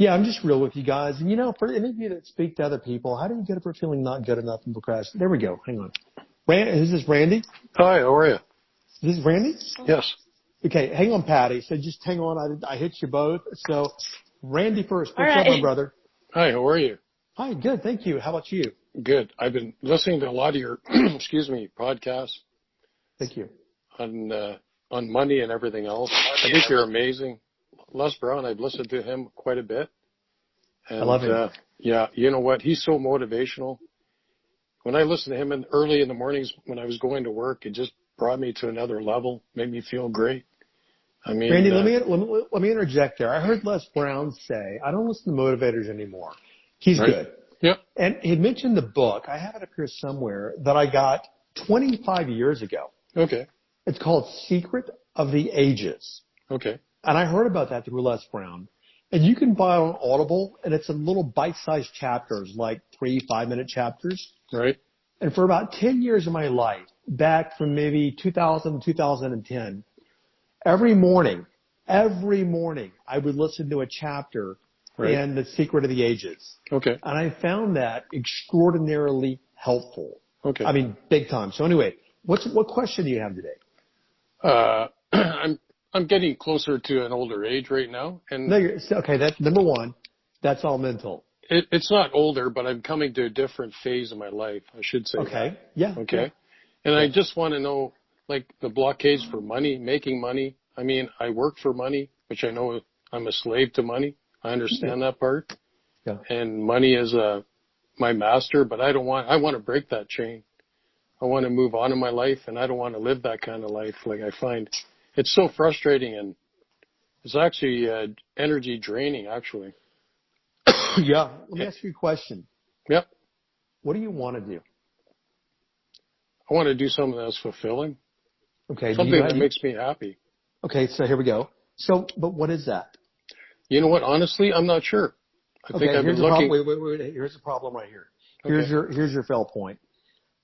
Yeah, I'm just real with you guys. And for any of you that speak to other people, how do you get over feeling not good enough and procrastinate? There we go. Hang on. Is this Randy? Hi, how are you? Is this Randy? Yes. Okay, hang on, Patty. So just hang on. I hit you both. So Randy first. All What's up, right. my brother? Hi, how are you? Hi, good. Thank you. How about you? Good. I've been listening to a lot of your, podcasts Thank you. on money and everything else. I think you're amazing. Les Brown, I've listened to him quite a bit. And, I love him. Yeah, you know what? He's so motivational. When I listen to him early in the mornings when I was going to work, it just brought me to another level, made me feel great. I mean, Randy, let me interject there. I heard Les Brown say, I don't listen to motivators anymore. He's right? good. Yep. And he mentioned the book. I have it up here somewhere that I got 25 years ago. Okay. It's called Secret of the Ages. Okay. And I heard about that through Les Brown. And you can buy it on Audible, and it's in little bite-sized chapters, like 3 5-minute chapters. Right. And for about 10 years of my life, back from maybe 2000, 2010, every morning, I would listen to a chapter in The Secret of the Ages. Okay. And I found that extraordinarily helpful. Okay. I mean, big time. So anyway, what question do you have today? I'm getting closer to an older age right now. And no, okay, that's number one. That's all mental. It's not older, but I'm coming to a different phase of my life, I should say. Okay. That. Yeah. Okay. Yeah. And I just want to know, like, the blockades for money, making money. I mean, I work for money, which I know I'm a slave to money. I understand that part. Yeah. And money is my master, but I want to break that chain. I want to move on in my life, and I don't want to live that kind of life. Like, I find it's so frustrating, and it's actually energy draining, actually. Yeah. Let me ask you a question. Yep. What do you want to do? I want to do something that's fulfilling. Okay. Something that makes me happy. Okay, so here we go. So, but what is that? You know what? Honestly, I'm not sure. I think I've been looking. Wait. Here's the problem right here. Here's your fail point.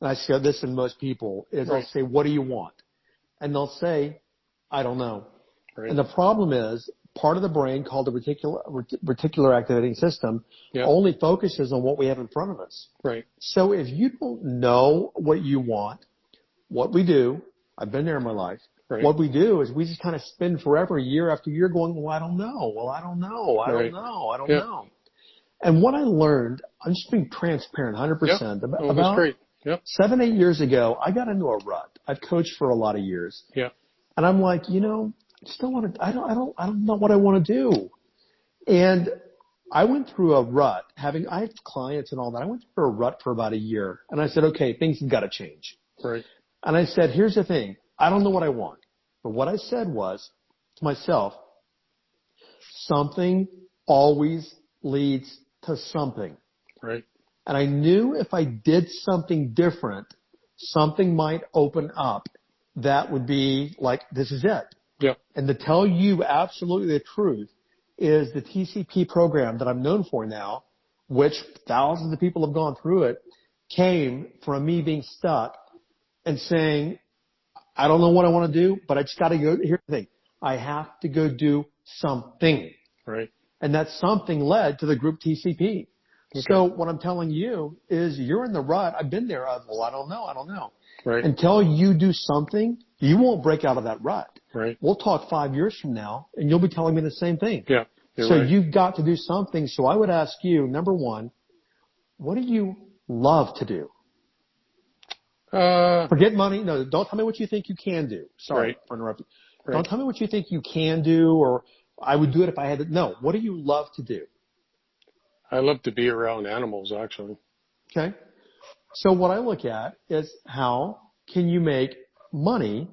And I see this in most people is I'll say, what do you want? And they'll say, I don't know. Right. And the problem is part of the brain called the reticular activating system only focuses on what we have in front of us. Right. So if you don't know what you want, what we do, I've been there in my life. Right. What we do is we just kind of spend forever, year after year going, well, I don't know. Well, I don't know. I don't know. I don't know. And what I learned, I'm just being transparent 100% about 7, 8 years ago, I got into a rut. I've coached for a lot of years. Yeah. And I'm like, I don't know what I want to do. And I went through a rut I have clients and all that. I went through a rut for about a year and I said, okay, things have got to change. Right. And I said, here's the thing. I don't know what I want. But what I said was to myself, something always leads to something. Right. And I knew if I did something different, something might open up that would be like, this is it. Yeah. And to tell you absolutely the truth is the TCP program that I'm known for now, which thousands of people have gone through it, came from me being stuck and saying, I don't know what I want to do, but I just got to go. Here's the thing. I have to go do something. Right. And that something led to the group TCP. Okay. So what I'm telling you is you're in the rut. I've been there. Well, I don't know. Right. Until you do something, you won't break out of that rut. Right. We'll talk 5 years from now, and you'll be telling me the same thing. Yeah. So you've got to do something. So I would ask you, number one, what do you love to do? Forget money. No, don't tell me what you think you can do. Sorry for interrupting. Right. Don't tell me what you think you can do or I would do it if I had to. No, what do you love to do? I love to be around animals, actually. Okay. So what I look at is how can you make money,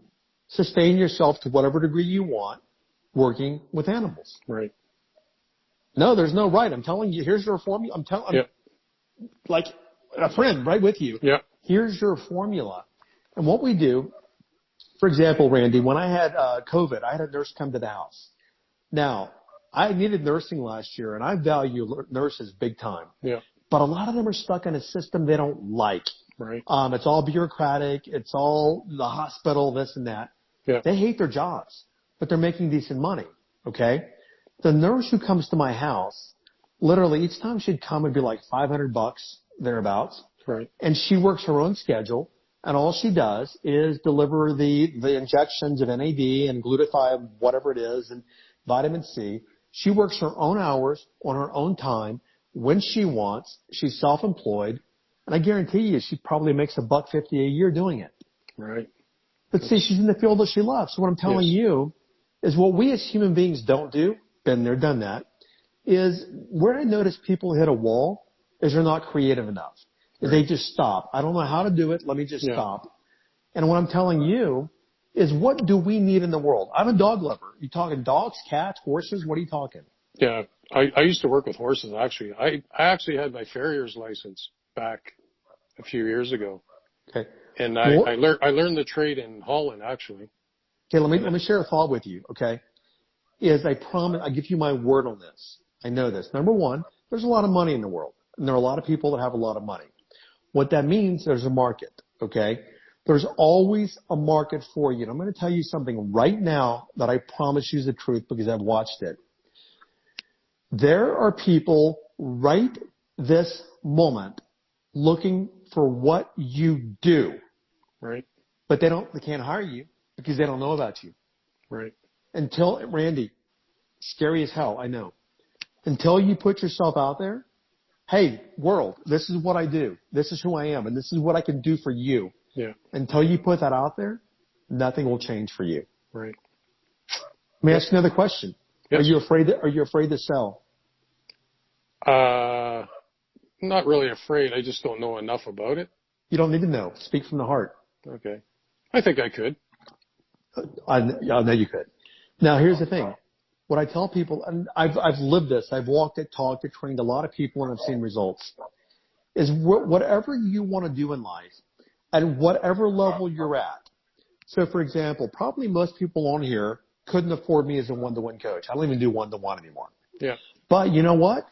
sustain yourself to whatever degree you want, working with animals. Right. No, there's no right. I'm telling you, here's your formula. I'm like a friend right with you. Yeah. Here's your formula. And what we do, for example, Randy, when I had COVID, I had a nurse come to the house. Now, I needed nursing last year, and I value nurses big time. Yeah. But a lot of them are stuck in a system they don't like. Right. It's all bureaucratic. It's all the hospital, this and that. Yeah. They hate their jobs, but they're making decent money. Okay. The nurse who comes to my house, literally each time she'd come it'd be like $500 thereabouts. Right. And she works her own schedule, and all she does is deliver the injections of NAD and glutathione, whatever it is, and vitamin C. She works her own hours on her own time when she wants. She's self-employed, and I guarantee you she probably makes $150 a year doing it. Right. But see, she's in the field that she loves. So what I'm telling you is what we as human beings don't do, been there, done that, is where I notice people hit a wall is they're not creative enough. Right. They just stop. I don't know how to do it. Let me just stop. And what I'm telling you is what do we need in the world? I'm a dog lover. You talking dogs, cats, horses? What are you talking? Yeah. I used to work with horses, actually. I actually had my farrier's license back a few years ago. Okay. And I learned the trade in Holland, actually. Okay, let me share a thought with you, okay? I promise, I give you my word on this. I know this. Number one, there's a lot of money in the world. And there are a lot of people that have a lot of money. What that means, there's a market, okay? There's always a market for you. And I'm going to tell you something right now that I promise you is the truth because I've watched it. There are people right this moment looking for what you do. Right. But they can't hire you because they don't know about you. Right. Randy, scary as hell, I know. Until you put yourself out there, hey, world, this is what I do. This is who I am, and this is what I can do for you. Yeah. Until you put that out there, nothing will change for you. Right. Let me ask you another question. Yes. Are you afraid to sell? Not really afraid. I just don't know enough about it. You don't need to know. Speak from the heart. Okay. I think I could. I know you could. Now, here's the thing. What I tell people, and I've lived this. I've walked it, talked it, trained a lot of people, and I've seen results, is whatever you want to do in life at whatever level you're at. So, for example, probably most people on here couldn't afford me as a one-to-one coach. I don't even do one-to-one anymore. Yeah. But you know what?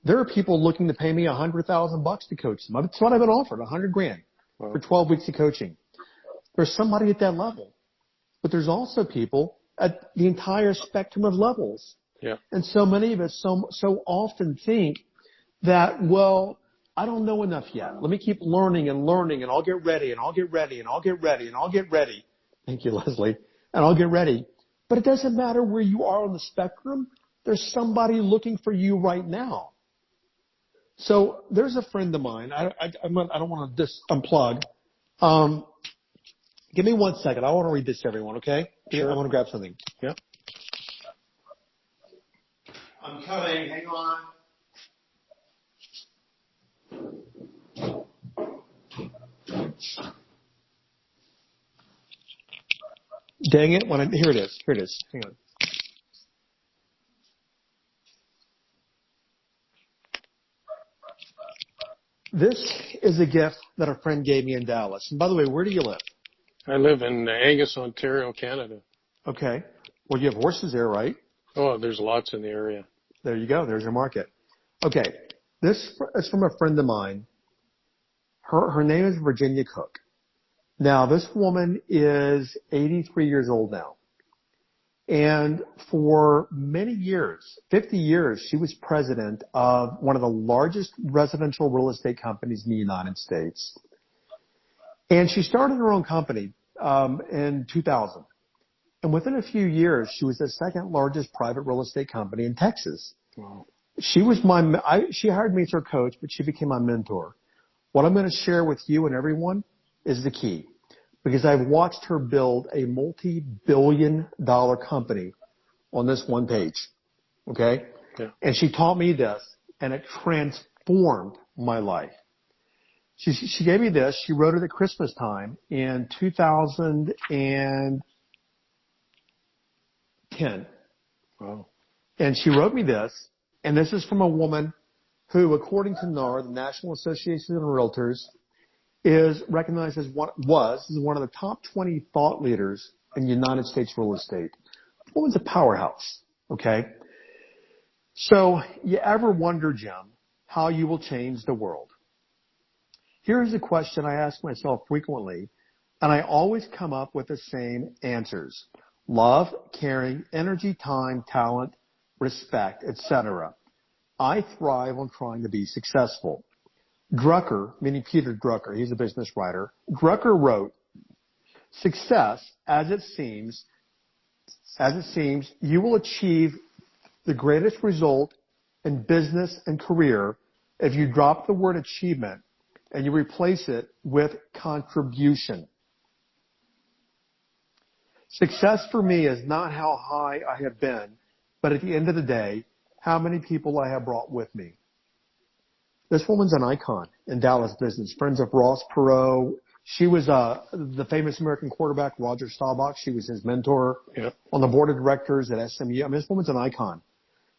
There are people looking to pay me $100,000 to coach them. That's what I've been offered, $100,000 for 12 weeks of coaching. There's somebody at that level. But there's also people at the entire spectrum of levels. Yeah. And so many of us so often think that, well, I don't know enough yet. Let me keep learning, and I'll get ready, and I'll get ready, and I'll get ready, and I'll get ready. Thank you, Leslie. And I'll get ready. But it doesn't matter where you are on the spectrum. There's somebody looking for you right now. So there's a friend of mine. I don't want to just unplug. Give me 1 second. I want to read this to everyone, okay? Sure. I want to grab something. Yeah. I'm coming. Hang on. Dang it. Here it is. Here it is. Hang on. This is a gift that a friend gave me in Dallas. And by the way, where do you live? I live in Angus, Ontario, Canada. Okay. Well, you have horses there, right? Oh, there's lots in the area. There you go. There's your market. Okay. This is from a friend of mine. Her name is Virginia Cook. Now, this woman is 83 years old now. And for many years, 50 years, she was president of one of the largest residential real estate companies in the United States. And she started her own company in 2000. And within a few years, she was the second largest private real estate company in Texas. Wow. She hired me as her coach, but she became my mentor. What I'm going to share with you and everyone is the key. Because I've watched her build a multi-billion-dollar company on this one page. Okay? Yeah. And she taught me this, and it transformed my life. She gave me this. She wrote it at Christmas time in 2010. Wow. And she wrote me this, and this is from a woman who, according to NAR, the National Association of Realtors, is recognized as one of the top 20 thought leaders in United States real estate. The woman's a powerhouse, okay? So you ever wonder, Jim, how you will change the world? Here's a question I ask myself frequently, and I always come up with the same answers. Love, caring, energy, time, talent, respect, etc. I thrive on trying to be successful. Drucker, meaning Peter Drucker, he's a business writer. Drucker wrote, success, as it seems, you will achieve the greatest result in business and career if you drop the word achievement and you replace it with contribution. Success for me is not how high I have been, but at the end of the day, how many people I have brought with me. This woman's an icon in Dallas business, friends of Ross Perot. She was the famous American quarterback, Roger Staubach. She was his mentor on the board of directors at SMU. I mean, this woman's an icon.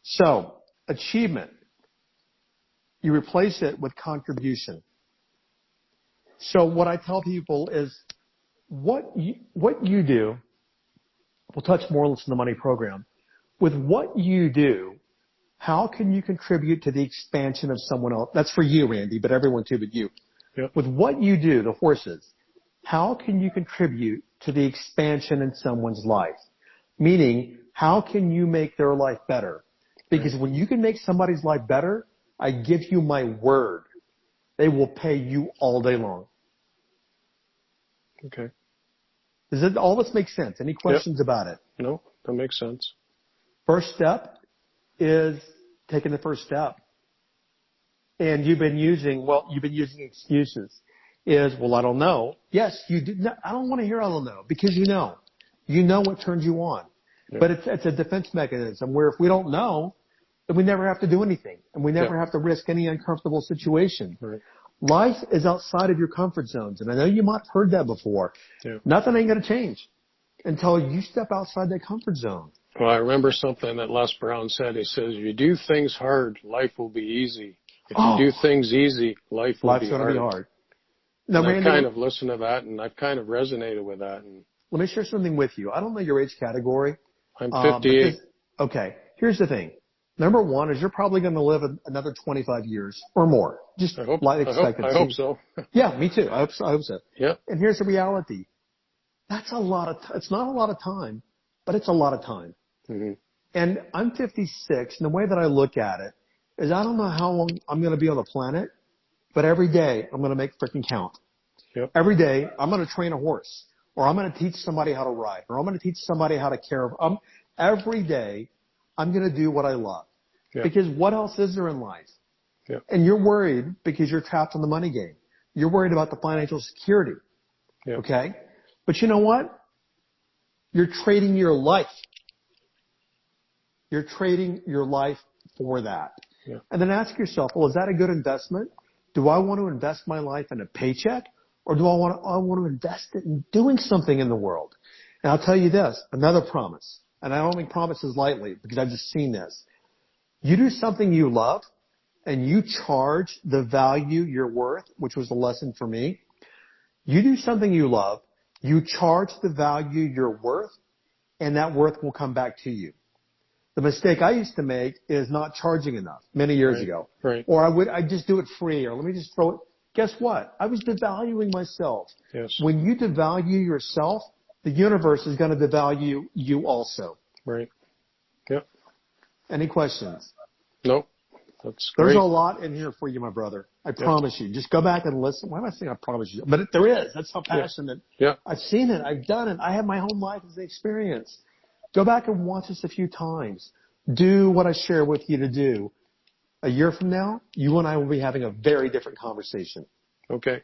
So, achievement, you replace it with contribution. So what I tell people is what you do, we'll touch more on this in the money program. With what you do, how can you contribute to the expansion of someone else? That's for you, Randy, but everyone too, but you. Yep. With what you do, the horses, how can you contribute to the expansion in someone's life? Meaning, how can you make their life better? Because when you can make somebody's life better, I give you my word, they will pay you all day long. Okay. Does it all this make sense? Any questions about it? No, that makes sense. First step is taking the first step. And you've been using excuses. Well, I don't know. Yes, you do. No, I don't want to hear I don't know because you know. You know what turns you on. Yeah. But it's a defense mechanism where if we don't know, then we never have to do anything. And we never have to risk any uncomfortable situation. Right. Life is outside of your comfort zones. And I know you might have heard that before. Yeah. Nothing ain't going to change until you step outside that comfort zone. Well, I remember something that Les Brown said. He says, if you do things hard, life will be easy. If you do things easy, life will be hard. Life's going to be hard. Now, Randy, I've kind of listened to that, and I've kind of resonated with that. And let me share something with you. I don't know your age category. I'm 58. Okay, here's the thing. Number one is you're probably going to live another 25 years or more. Just life expectancy. I hope so. Yeah, me too. I hope so. Yeah. And here's the reality. That's a lot of it's not a lot of time, but it's a lot of time. Mm-hmm. And I'm 56, and the way that I look at it is I don't know how long I'm going to be on the planet, but every day I'm going to make freaking count. Yep. Every day I'm going to train a horse, or I'm going to teach somebody how to ride, or I'm going to teach somebody how to care. Every day I'm going to do what I love. Yep. Because what else is there in life? Yep. And you're worried because you're trapped in the money game. You're worried about the financial security. Yep. Okay? But you know what? You're trading your life. You're trading your life for that. Yeah. And then ask yourself, well, is that a good investment? Do I want to invest my life in a paycheck? Or do I want to invest it in doing something in the world? And I'll tell you this, another promise. And I don't make promises lightly because I've just seen this. You do something you love and you charge the value you're worth, which was a lesson for me. You do something you love, you charge the value you're worth, and that worth will come back to you. The mistake I used to make is not charging enough many years ago. Right. Or I'd just do it free, or let me just throw it. Guess what? I was devaluing myself. Yes. When you devalue yourself, the universe is going to devalue you also. Right. Yep. Any questions? Nope. That's great. There's a lot in here for you, my brother. I promise you. Just go back and listen. Why am I saying I promise you? But there is. That's how passionate. Yeah. I've seen it. I've done it. I have my whole life as an experience. Go back and watch this a few times. Do what I share with you to do. A year from now, you and I will be having a very different conversation. Okay.